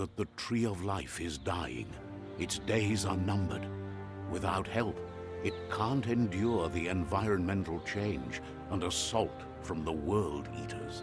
that the Tree of Life is dying. Its days are numbered. Without help, it can't endure the environmental change and assault from the World Eaters.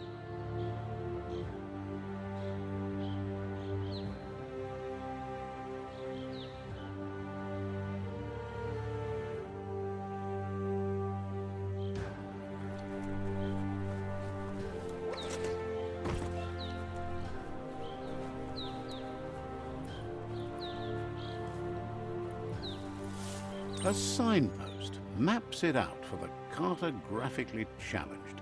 A signpost maps it out for the cartographically challenged.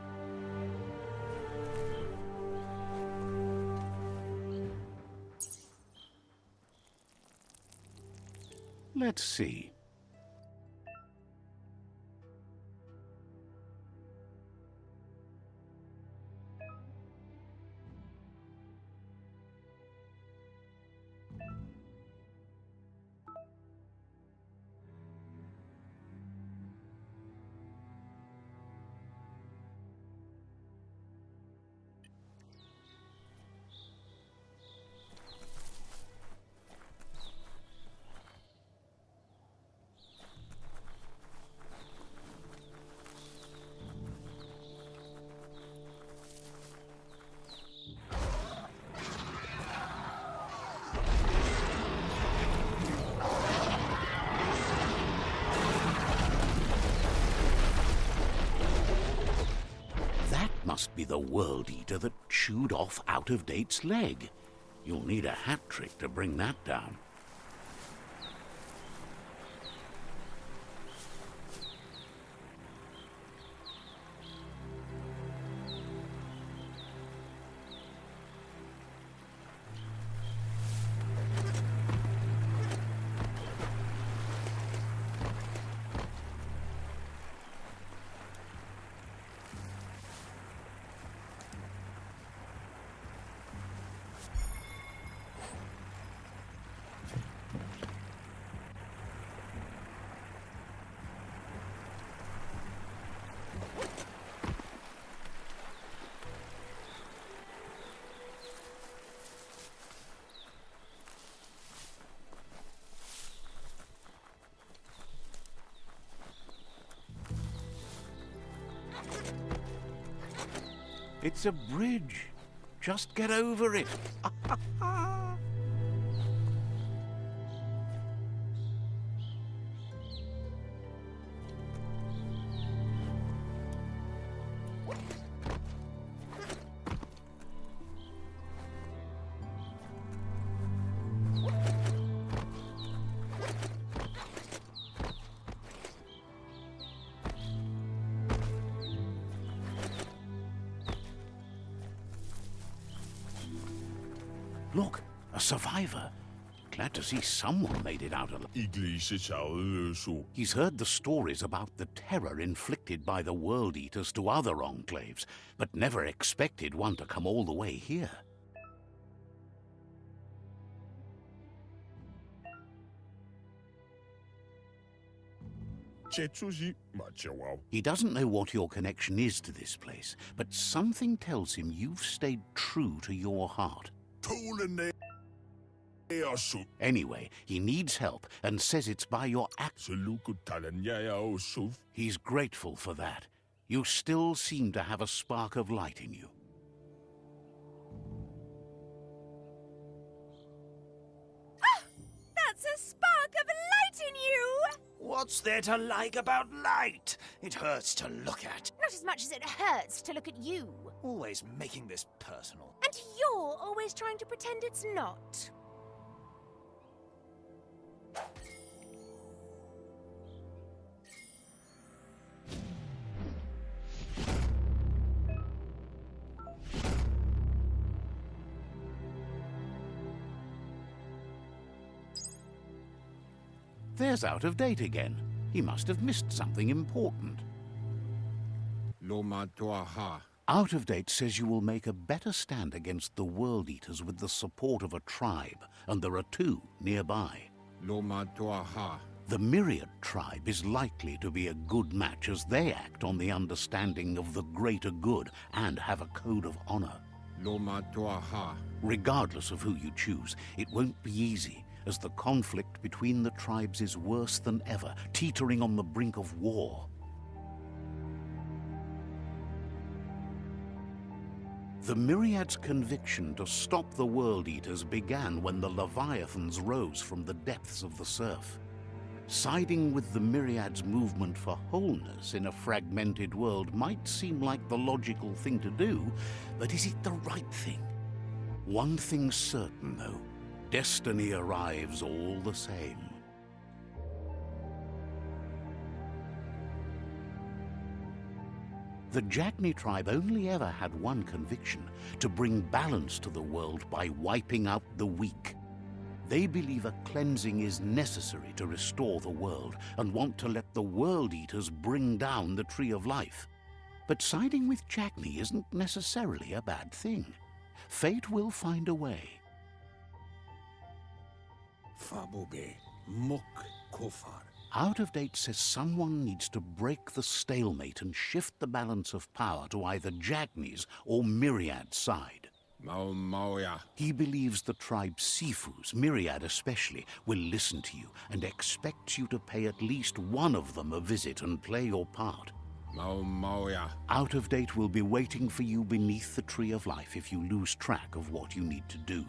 Let's see. Must be the World Eater that chewed off Out-of-Date's leg. You'll need a hat trick to bring that down. It's a bridge. Just get over it. Look, a survivor. Glad to see someone made it out alive. He's heard the stories about the terror inflicted by the World Eaters to other enclaves, but never expected one to come all the way here. He doesn't know what your connection is to this place, but something tells him you've stayed true to your heart. Anyway, he needs help and says it's by your act. He's grateful for that. You still seem to have a spark of light in you. Ah! That's a spark of light in you! What's there to like about light? It hurts to look at. Not as much as it hurts to look at you. Always making this personal. And you're always trying to pretend it's not. There's Out of Date again. He must have missed something important. Out of Date says you will make a better stand against the World Eaters with the support of a tribe, and there are two nearby. The Myriad tribe is likely to be a good match as they act on the understanding of the greater good and have a code of honor. Loma Tuaha. Regardless of who you choose, it won't be easy, as the conflict between the tribes is worse than ever, teetering on the brink of war. The Myriad's conviction to stop the World Eaters began when the Leviathans rose from the depths of the surf. Siding with the Myriad's movement for wholeness in a fragmented world might seem like the logical thing to do, but is it the right thing? One thing's certain, though. Destiny arrives all the same. The Jagni tribe only ever had one conviction: to bring balance to the world by wiping out the weak. They believe a cleansing is necessary to restore the world, and want to let the World Eaters bring down the Tree of Life. But siding with Jagni isn't necessarily a bad thing. Fate will find a way. Fabube. Muk Kofar. Out of Date says someone needs to break the stalemate and shift the balance of power to either Jagni's or Myriad's side. Mauya. He believes the tribe Sifus, Myriad especially, will listen to you and expects you to pay at least one of them a visit and play your part. Mauya. Out of Date will be waiting for you beneath the Tree of Life if you lose track of what you need to do.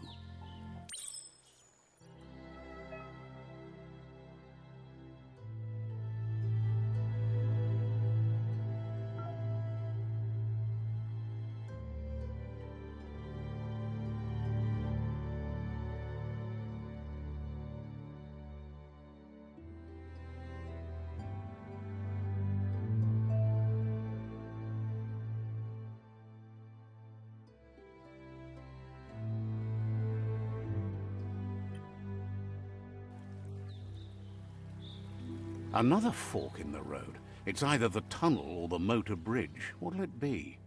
Another fork in the road. It's either the tunnel or the motor bridge. What'll it be?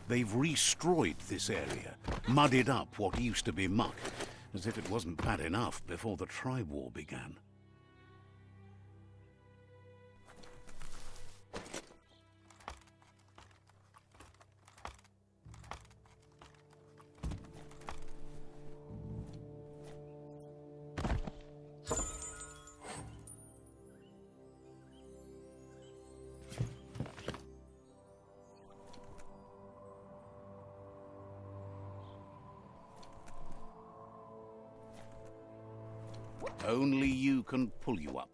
They've restroyed this area, muddied up what used to be muck, as if it wasn't bad enough before the tribe war began. Only you can pull you up.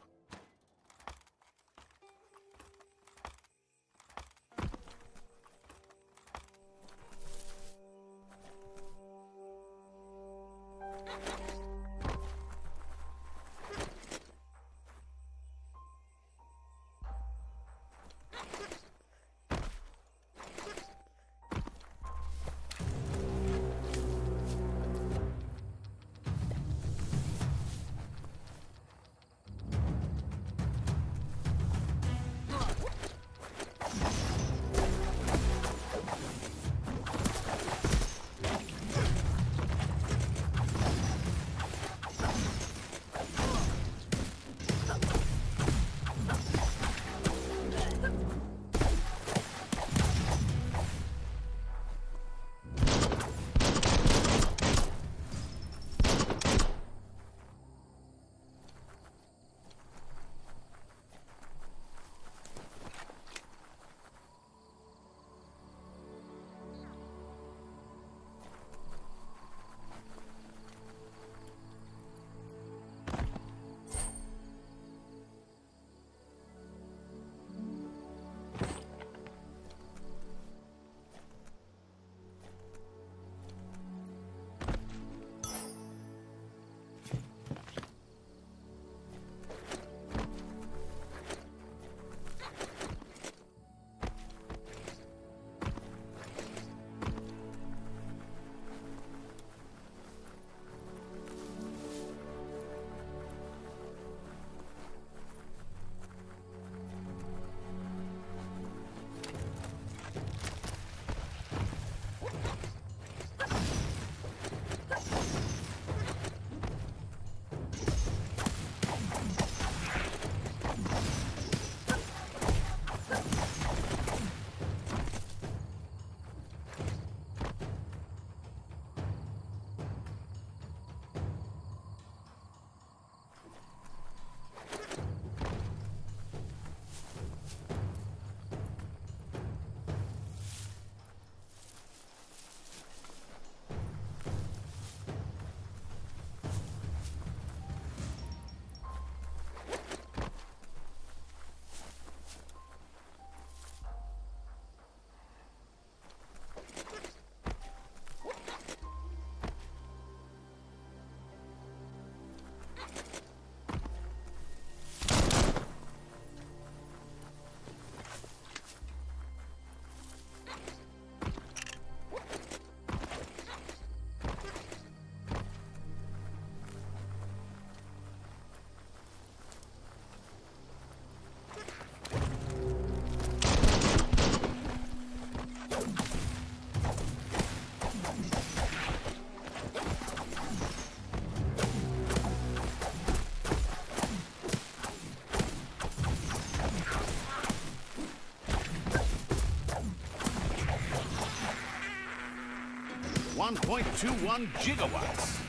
1.21 gigawatts.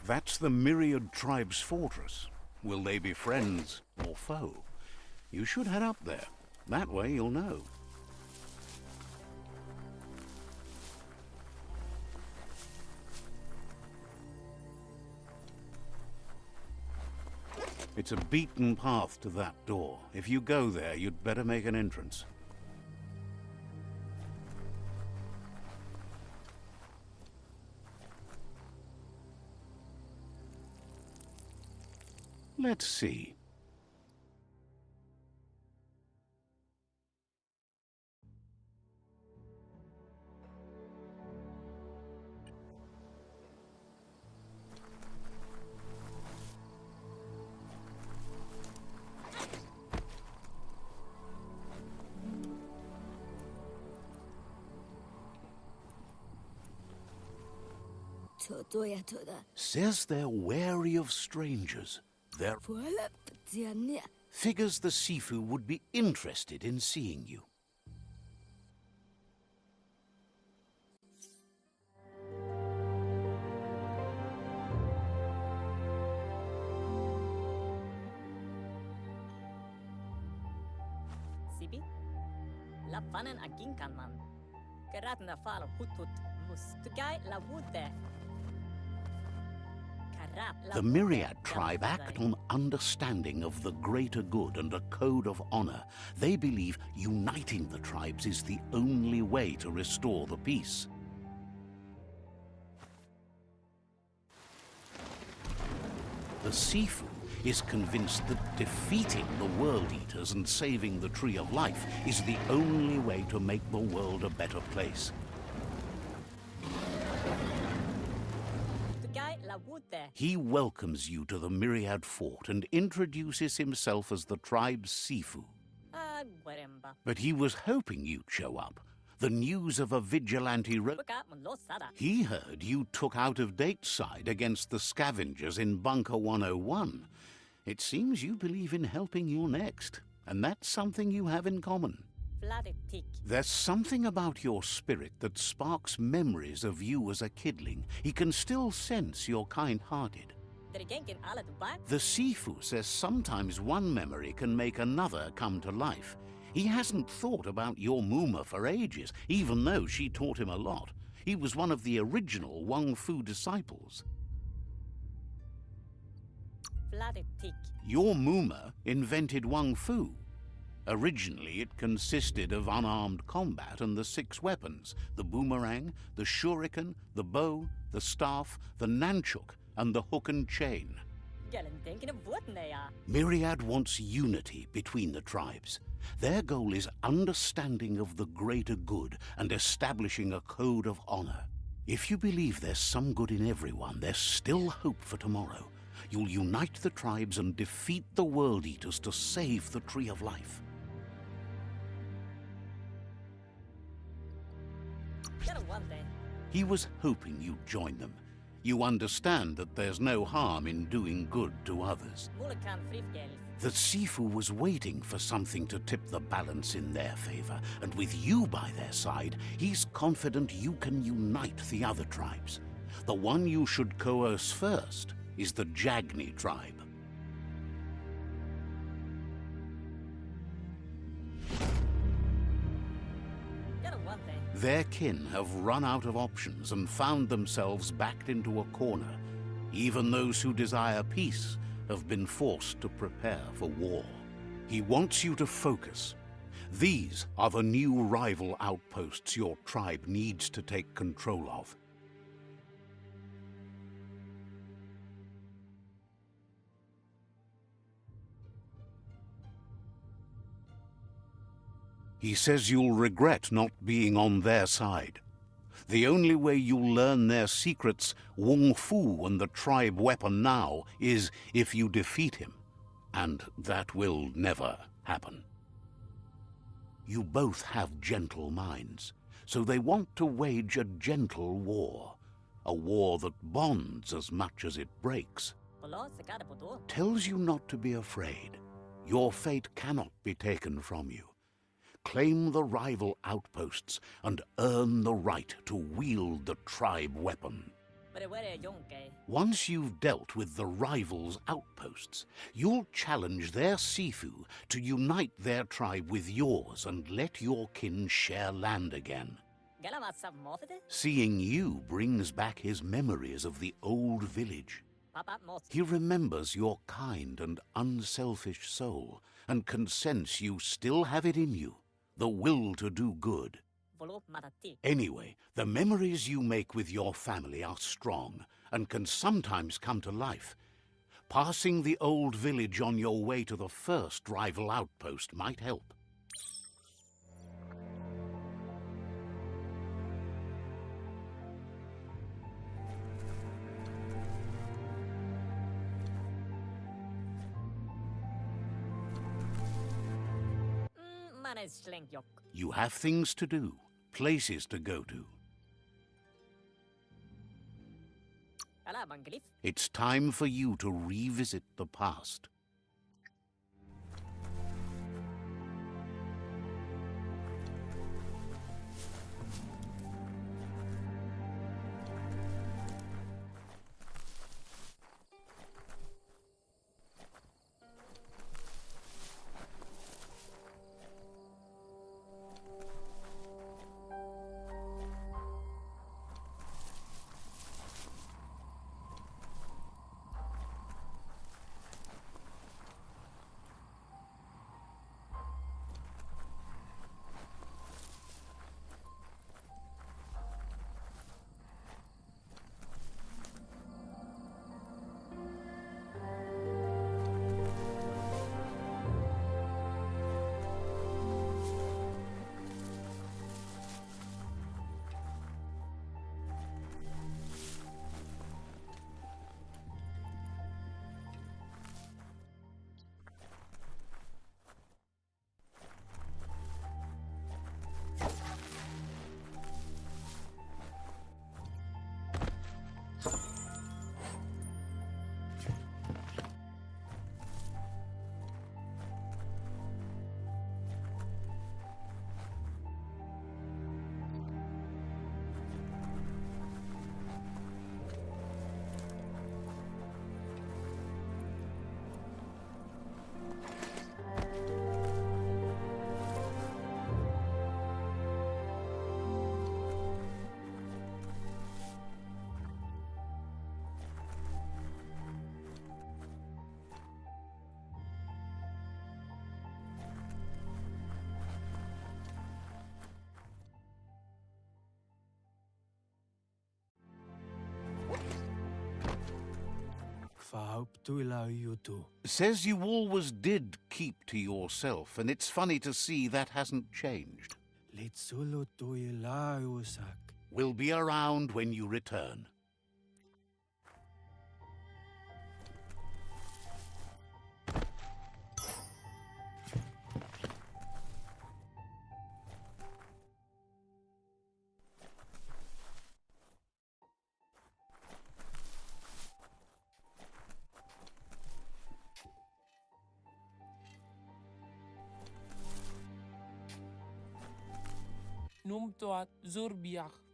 That's the Myriad Tribe's fortress. Will they be friends or foe? You should head up there. That way you'll know. It's a beaten path to that door. If you go there, you'd better make an entrance. Let's see. Says they're wary of strangers. Figures the Sifu would be interested in seeing you. Sibi? La panen aginkan man. Karatna falo hutut mus. Tugai la wute. The Myriad tribe act on understanding of the greater good and a code of honor. They believe uniting the tribes is the only way to restore the peace. The Sifu is convinced that defeating the World Eaters and saving the Tree of Life is the only way to make the world a better place. He welcomes you to the Myriad Fort and introduces himself as the tribe's Sifu. But he was hoping you'd show up. The news of a vigilante He heard you took out-of-date side against the scavengers in Bunker 101. It seems you believe in helping your next, and that's something you have in common. There's something about your spirit that sparks memories of you as a kidling. He can still sense you're kind-hearted. The Sifu says sometimes one memory can make another come to life. He hasn't thought about your Muma for ages, even though she taught him a lot. He was one of the original Wang Fu disciples. Your Muma invented Wang Fu. Originally, it consisted of unarmed combat and the 6 weapons: the boomerang, the shuriken, the bow, the staff, the nunchuk, and the hook and chain. Myriad wants unity between the tribes. Their goal is understanding of the greater good and establishing a code of honor. If you believe there's some good in everyone, there's still hope for tomorrow. You'll unite the tribes and defeat the World Eaters to save the Tree of Life. He was hoping you'd join them. You understand that there's no harm in doing good to others. The Sifu was waiting for something to tip the balance in their favor, and with you by their side, he's confident you can unite the other tribes. The one you should coerce first is the Jagni tribe. Their kin have run out of options and found themselves backed into a corner. Even those who desire peace have been forced to prepare for war. He wants you to focus. These are the new rival outposts your tribe needs to take control of. He says you'll regret not being on their side. The only way you'll learn their secrets, Wung Fu and the tribe weapon now, is if you defeat him. And that will never happen. You both have gentle minds, so they want to wage a gentle war. A war that bonds as much as it breaks. Tells you not to be afraid. Your fate cannot be taken from you. Claim the rival outposts and earn the right to wield the tribe weapon. Once you've dealt with the rivals' outposts, you'll challenge their Sifu to unite their tribe with yours and let your kin share land again. Seeing you brings back his memories of the old village. He remembers your kind and unselfish soul and can sense you still have it in you. The will to do good. Anyway, the memories you make with your family are strong and can sometimes come to life. Passing the old village on your way to the first rival outpost might help. You have things to do, places to go to. It's time for you to revisit the past. Says you always did keep to yourself, and it's funny to see that hasn't changed. We'll be around when you return.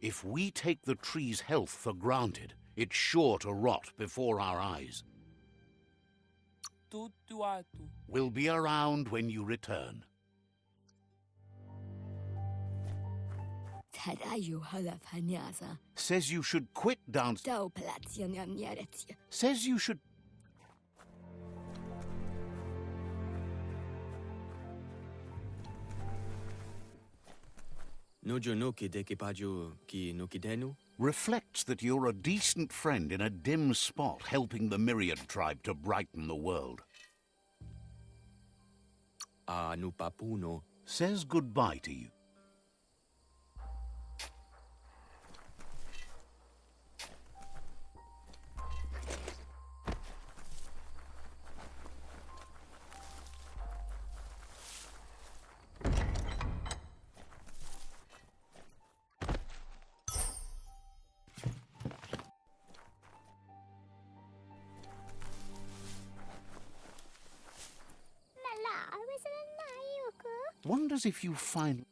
If we take the tree's health for granted, it's sure to rot before our eyes. We'll be around when you return. Says you should quit dance. Says you should... Reflects that you're a decent friend in a dim spot, helping the Myriad tribe to brighten the world. Says goodbye to you. Wonders if you find...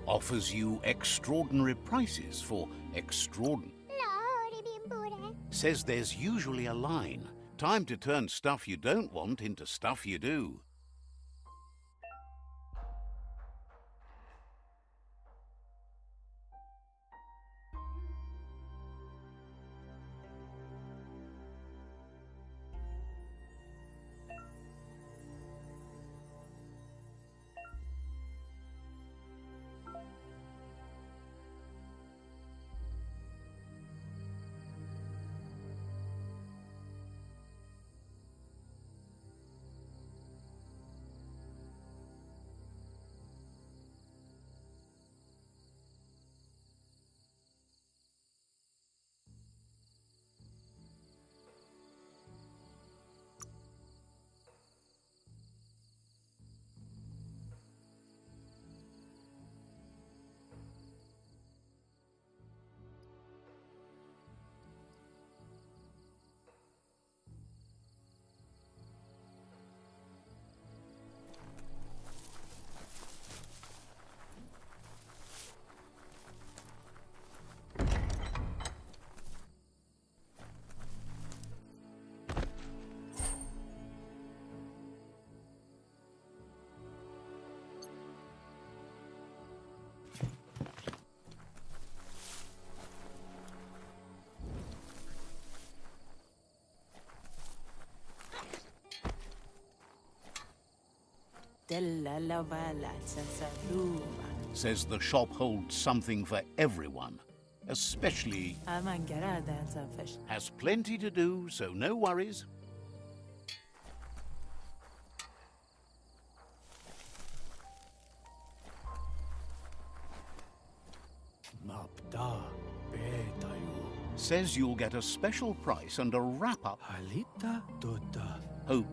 Offers you extraordinary prices for extraordinary... Says there's usually a line. Time to turn stuff you don't want into stuff you do. Says the shop holds something for everyone, especially... Has plenty to do, so no worries. Says you'll get a special price and a wrap-up. Hope.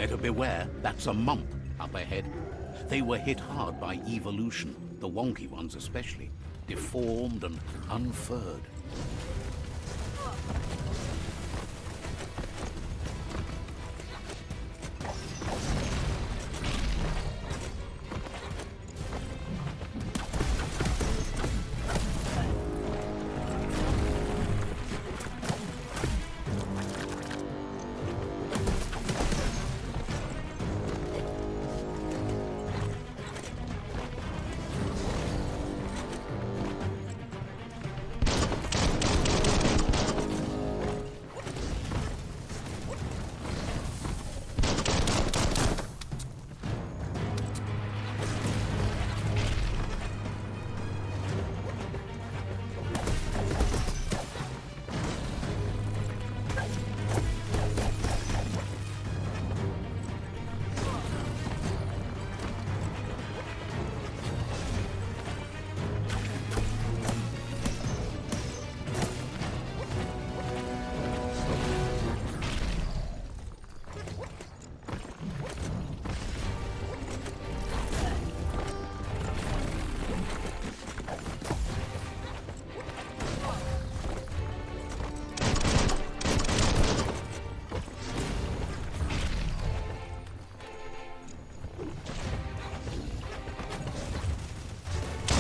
Better beware, that's a mump up ahead. They were hit hard by evolution, the wonky ones especially, deformed and unfurred.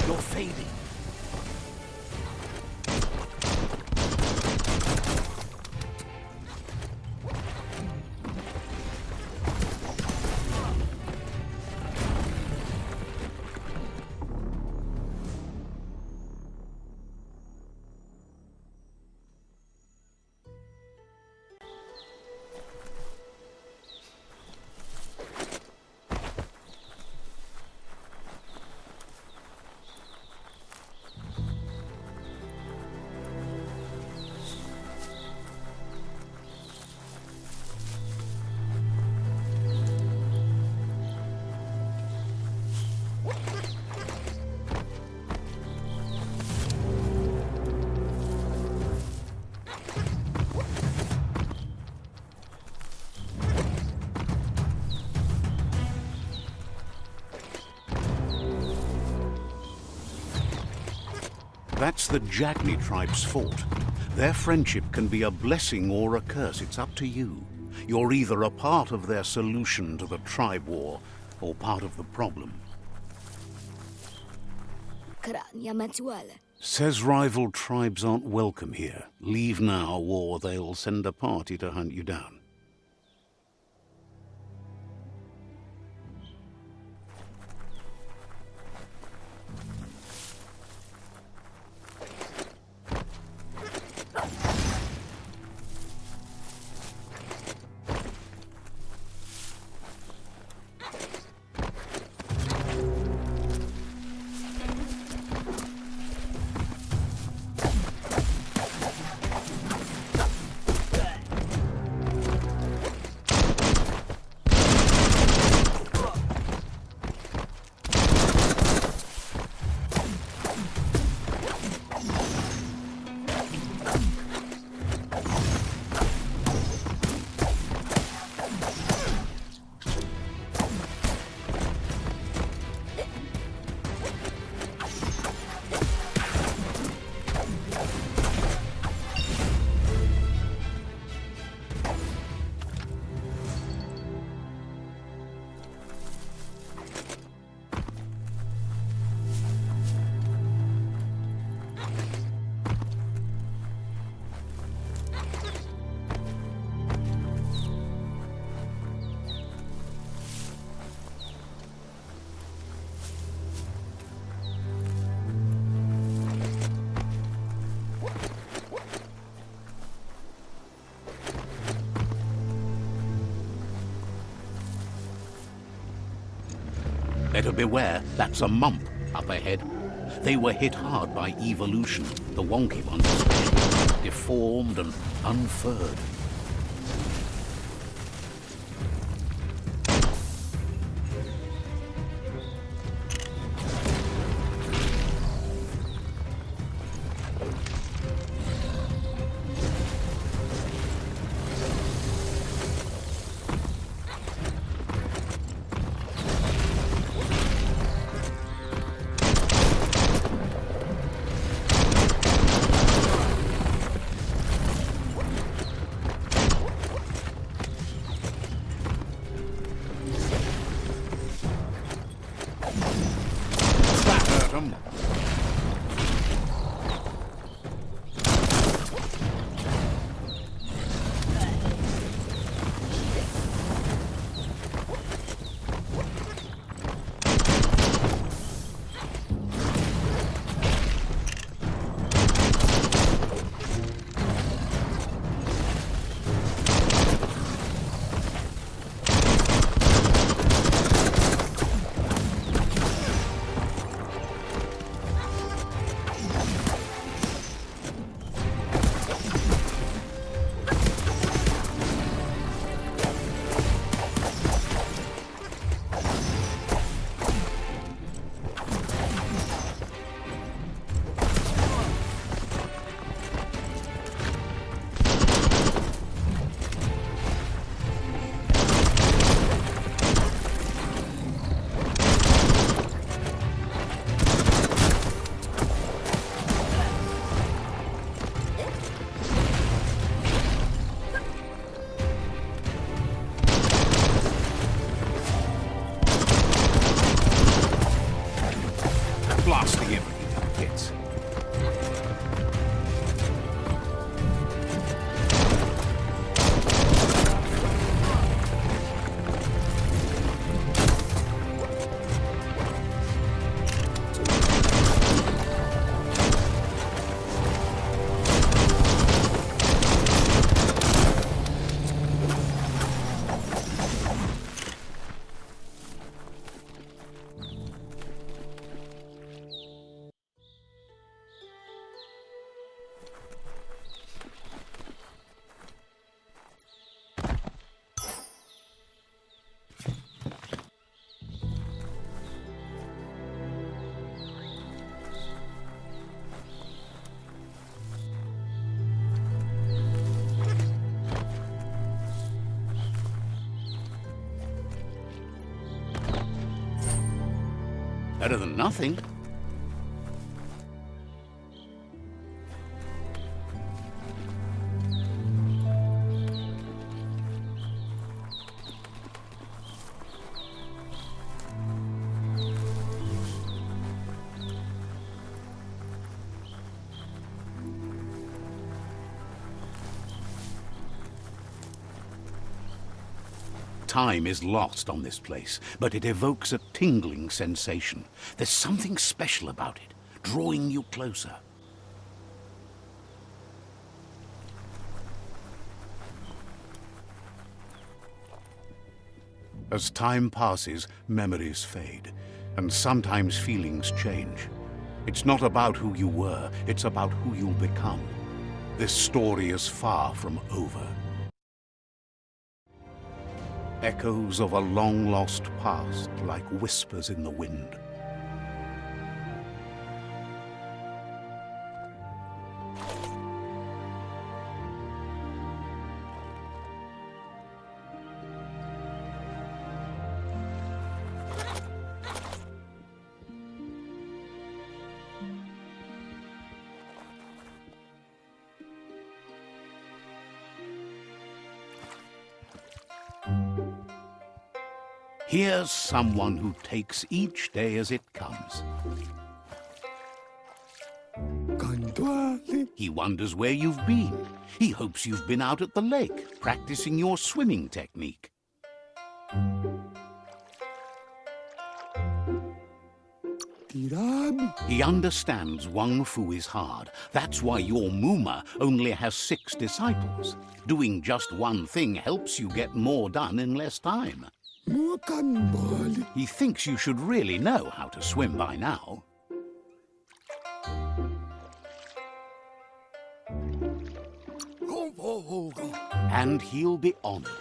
You're fading. That's the Jagni tribe's fault. Their friendship can be a blessing or a curse. It's up to you. You're either a part of their solution to the tribe war or part of the problem. Says rival tribes aren't welcome here. Leave now or they'll send a party to hunt you down. Better beware, that's a mump up ahead. They were hit hard by evolution, the wonky ones especially, deformed and unfurred. bottom. Blasting everything to bits. Better than nothing. Time is lost on this place, but it evokes a tingling sensation. There's something special about it, drawing you closer. As time passes, memories fade, and sometimes feelings change. It's not about who you were, it's about who you'll become. This story is far from over. Echoes of a long-lost past, like whispers in the wind. Here's someone who takes each day as it comes. He wonders where you've been. He hopes you've been out at the lake, practicing your swimming technique. He understands Wang Fu is hard. That's why your Muma only has 6 disciples. Doing just one thing helps you get more done in less time. He thinks you should really know how to swim by now. And he'll be honored.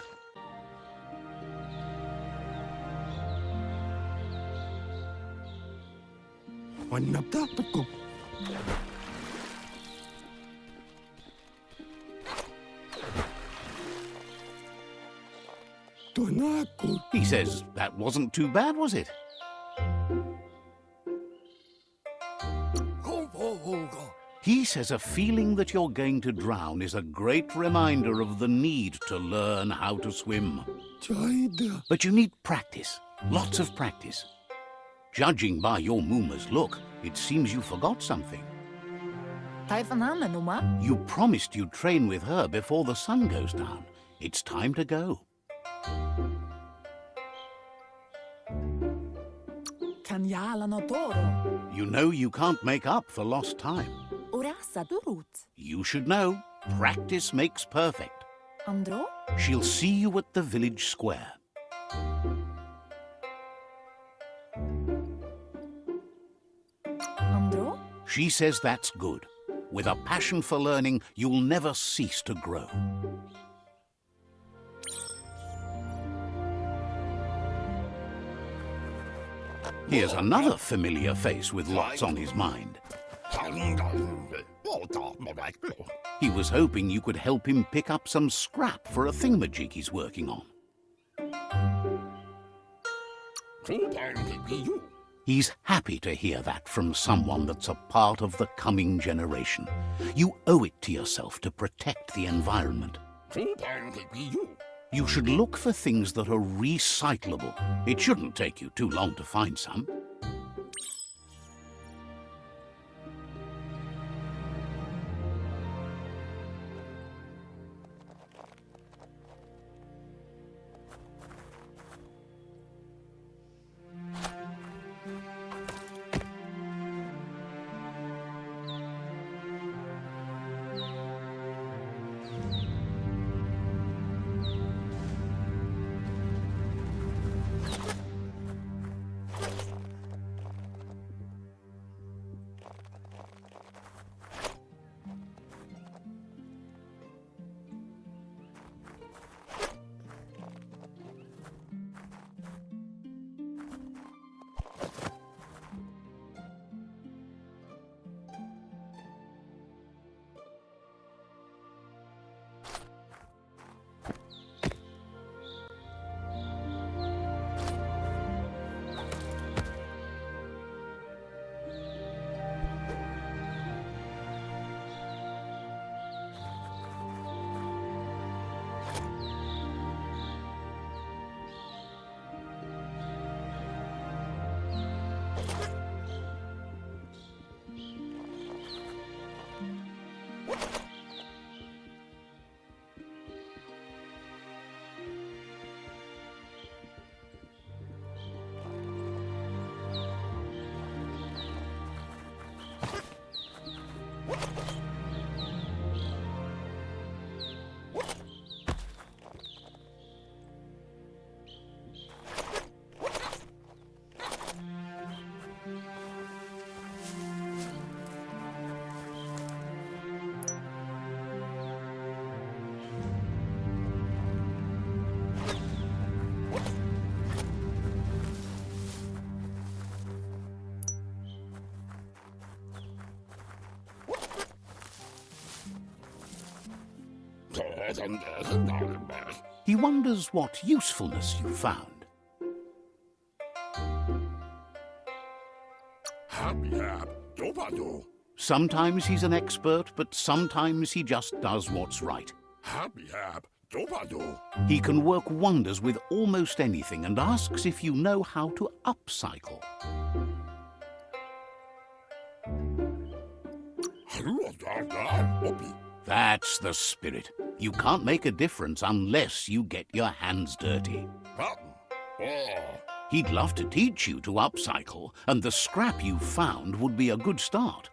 He says that wasn't too bad, was it? He says a feeling that you're going to drown is a great reminder of the need to learn how to swim. But you need practice, lots of practice. Judging by your Muma's look, It seems you forgot something. Numa? You promised you'd train with her before the sun goes down. It's time to go. Kanjala no Toro. You know you can't make up for lost time. Urasa Durut. You should know. Practice makes perfect. Andro? She'll see you at the village square. Andro? She says that's good. With a passion for learning, you'll never cease to grow. Here's another familiar face with lots on his mind. He was hoping you could help him pick up some scrap for a thingamajig he's working on. He's happy to hear that from someone that's a part of the coming generation. You owe it to yourself to protect the environment. You should look for things that are recyclable. It shouldn't take you too long to find some. He wonders what usefulness you found. Sometimes he's an expert, but sometimes he just does what's right. He can work wonders with almost anything and asks if you know how to upcycle. That's the spirit. You can't make a difference unless you get your hands dirty. He'd love to teach you to upcycle, and the scrap you found would be a good start.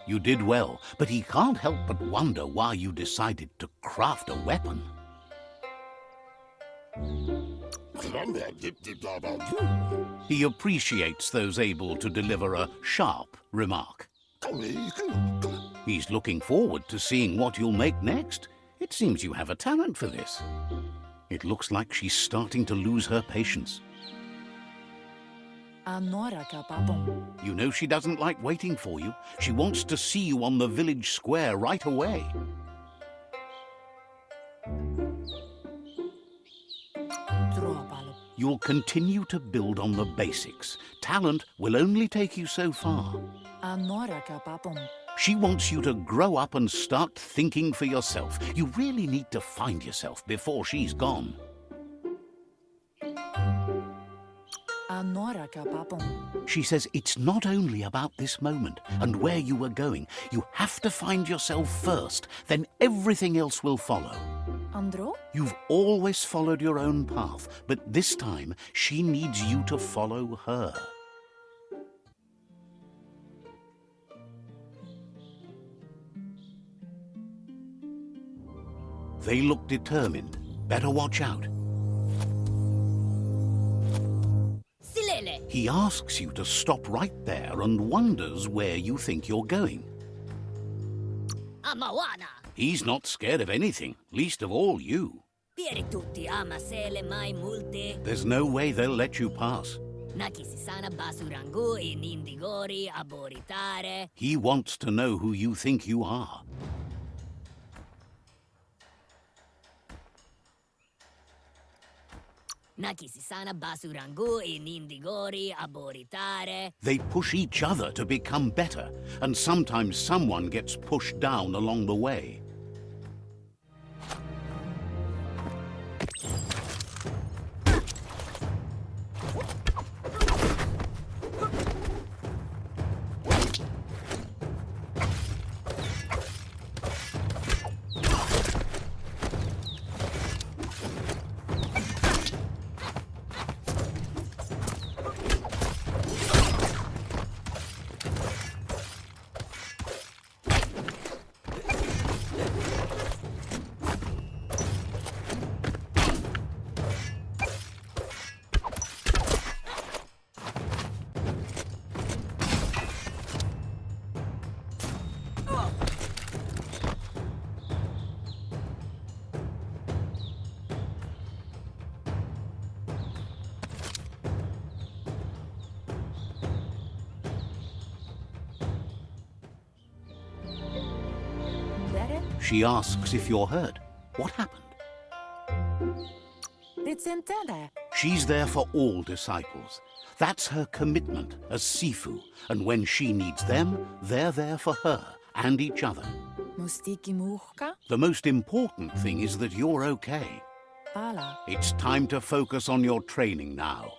You did well, but he can't help but wonder why you decided to craft a weapon. He appreciates those able to deliver a sharp remark. He's looking forward to seeing what you'll make next. It seems you have a talent for this. It looks like she's starting to lose her patience. You know she doesn't like waiting for you. She wants to see you on the village square right away. You'll continue to build on the basics. Talent will only take you so far. She wants you to grow up and start thinking for yourself. You really need to find yourself before she's gone. She says it's not only about this moment and where you are going. You have to find yourself first, then everything else will follow. Andro? You've always followed your own path, but this time she needs you to follow her. They look determined. Better watch out. He asks you to stop right there and wonders where you think you're going. Amawana. He's not scared of anything, least of all you. There's no way they'll let you pass. He wants to know who you think you are. They push each other to become better, and sometimes someone gets pushed down along the way. She asks if you're hurt. What happened? She's there for all disciples. That's her commitment as Sifu. And when she needs them, they're there for her and each other. The most important thing is that you're okay. It's time to focus on your training now.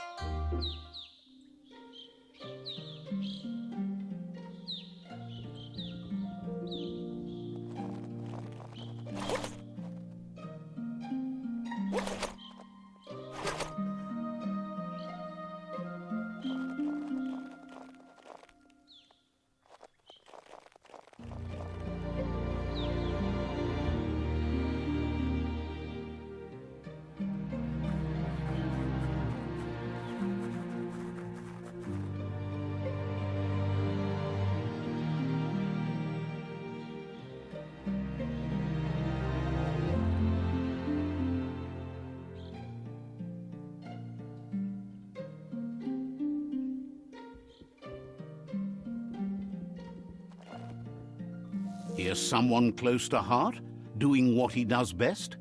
Here's someone close to heart, doing what he does best.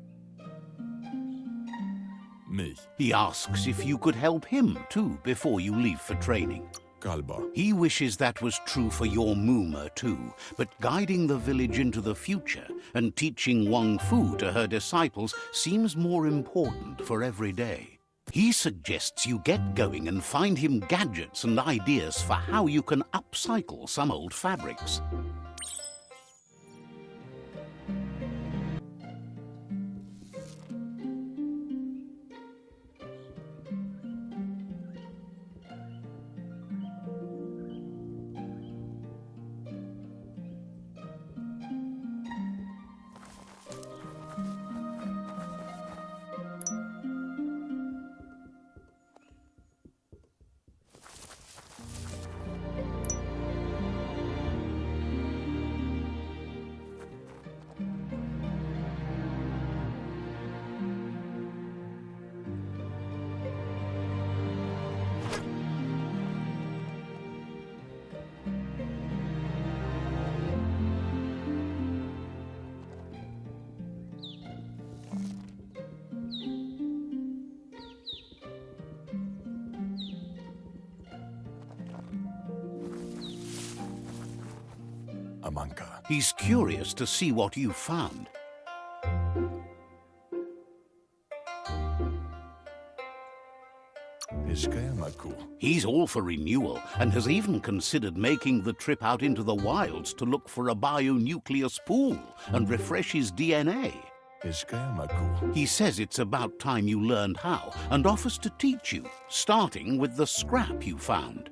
Me. He asks if you could help him, too, before you leave for training. Kalba. He wishes that was true for your Mooma, too, but guiding the village into the future and teaching Wang Fu to her disciples seems more important for every day. He suggests you get going and find him gadgets and ideas for how you can upcycle some old fabrics. Amanka. He's curious to see what you've found. He's all for renewal and has even considered making the trip out into the wilds to look for a bionucleus pool and refresh his DNA. He says it's about time you learned how and offers to teach you, starting with the scrap you found.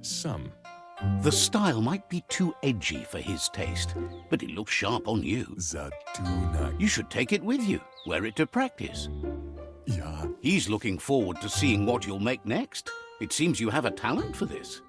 Some. The style might be too edgy for his taste, but it looks sharp on you. Zatuna. You should take it with you, wear it to practice. Yeah. He's looking forward to seeing what you'll make next. It seems you have a talent for this.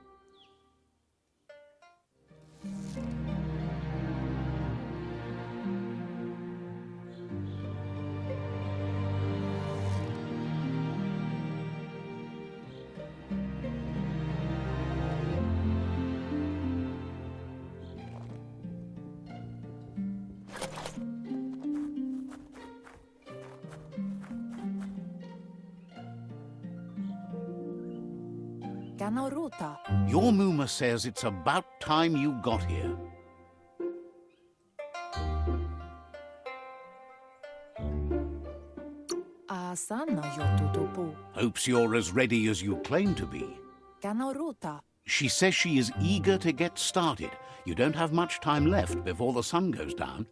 Your Muma says it's about time you got here. Hopes you're as ready as you claim to be. She says she is eager to get started. You don't have much time left before the sun goes down.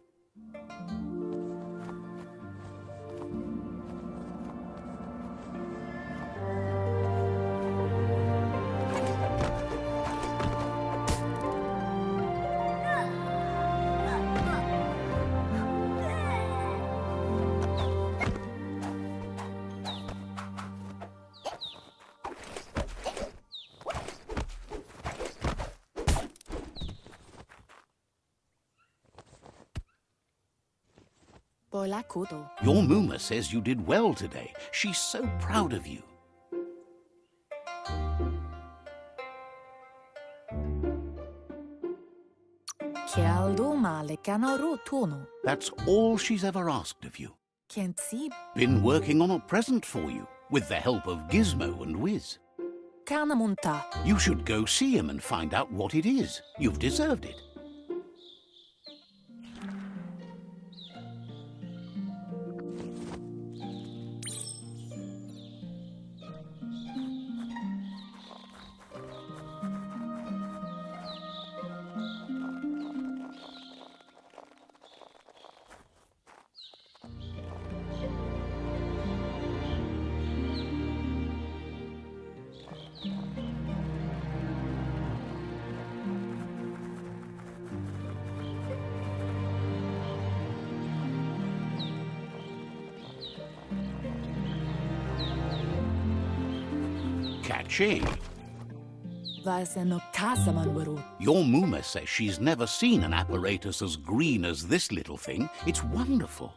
Your Muma says you did well today. She's so proud of you. That's all she's ever asked of you. Been working on a present for you, with the help of Gizmo and Wiz. You should go see him and find out what it is. You've deserved it. Catchy. Your Muma says she's never seen an apparatus as green as this little thing. It's wonderful.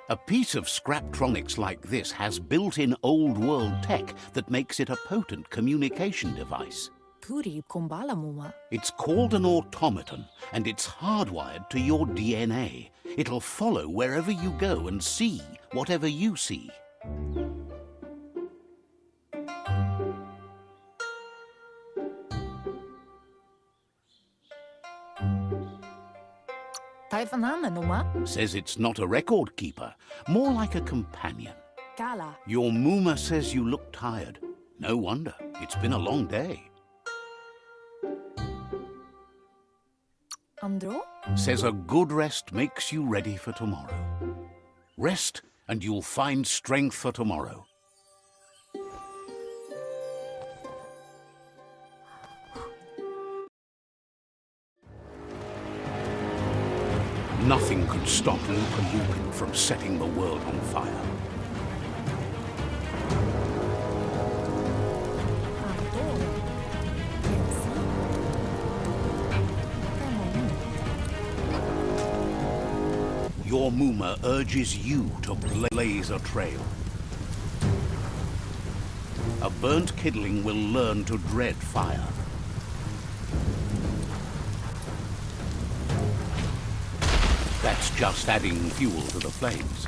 A piece of scraptronics like this has built-in old-world tech that makes it a potent communication device. It's called an automaton, and it's hardwired to your DNA. It'll follow wherever you go and see whatever you see. Says it's not a record keeper, more like a companion. Your Muma says you look tired. No wonder. It's been a long day. Andro? Says a good rest makes you ready for tomorrow. Rest, and you'll find strength for tomorrow. Nothing could stop Lupa from setting the world on fire. Your Muma urges you to blaze a trail. A burnt kidling will learn to dread fire. That's just adding fuel to the flames.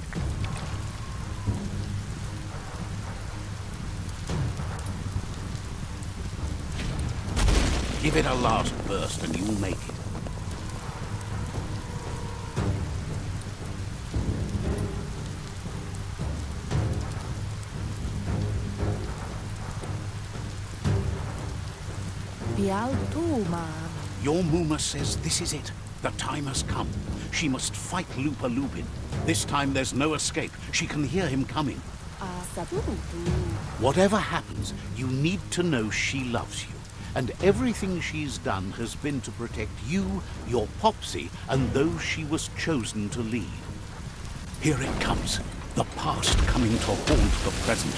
Give it a last burst and you'll make it. Your Muma says this is it. The time has come. She must fight Lupa Lupin. This time there's no escape. She can hear him coming. Whatever happens, you need to know she loves you. And everything she's done has been to protect you, your Popsy, and those she was chosen to lead. Here it comes. The past coming to haunt the present.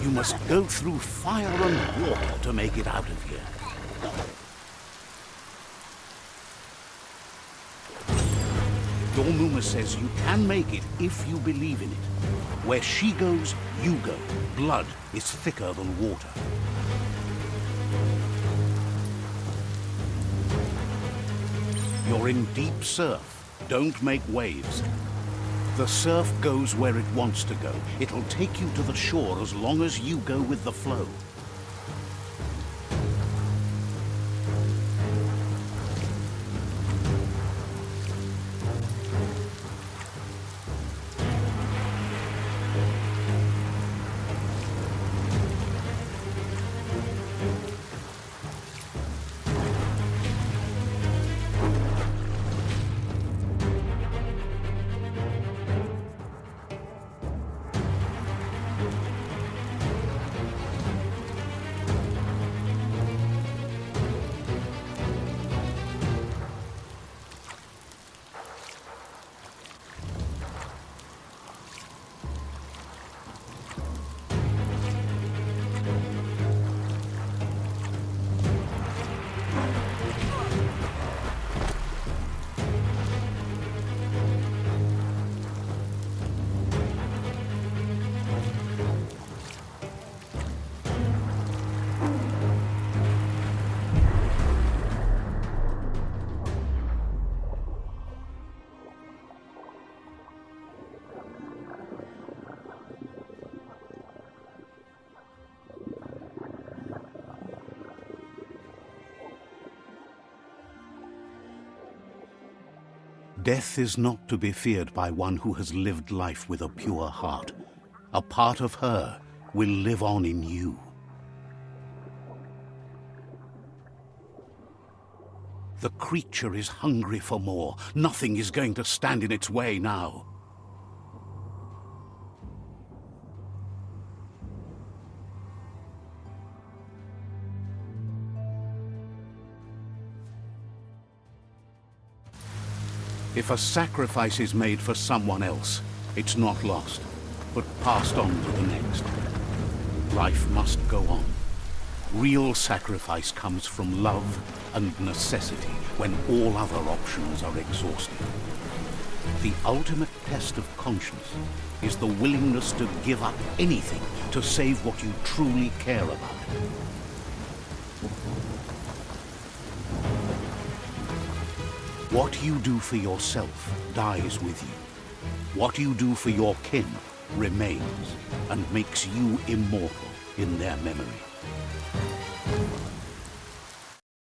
You must go through fire and water to make it out of here. Your Muma says you can make it if you believe in it. Where she goes, you go. Blood is thicker than water. You're in deep surf. Don't make waves. The surf goes where it wants to go. It'll take you to the shore as long as you go with the flow. Death is not to be feared by one who has lived life with a pure heart. A part of her will live on in you. The creature is hungry for more. Nothing is going to stand in its way now. If a sacrifice is made for someone else, it's not lost, but passed on to the next. Life must go on. Real sacrifice comes from love and necessity when all other options are exhausted. The ultimate test of conscience is the willingness to give up anything to save what you truly care about. What you do for yourself dies with you. What you do for your kin remains and makes you immortal in their memory.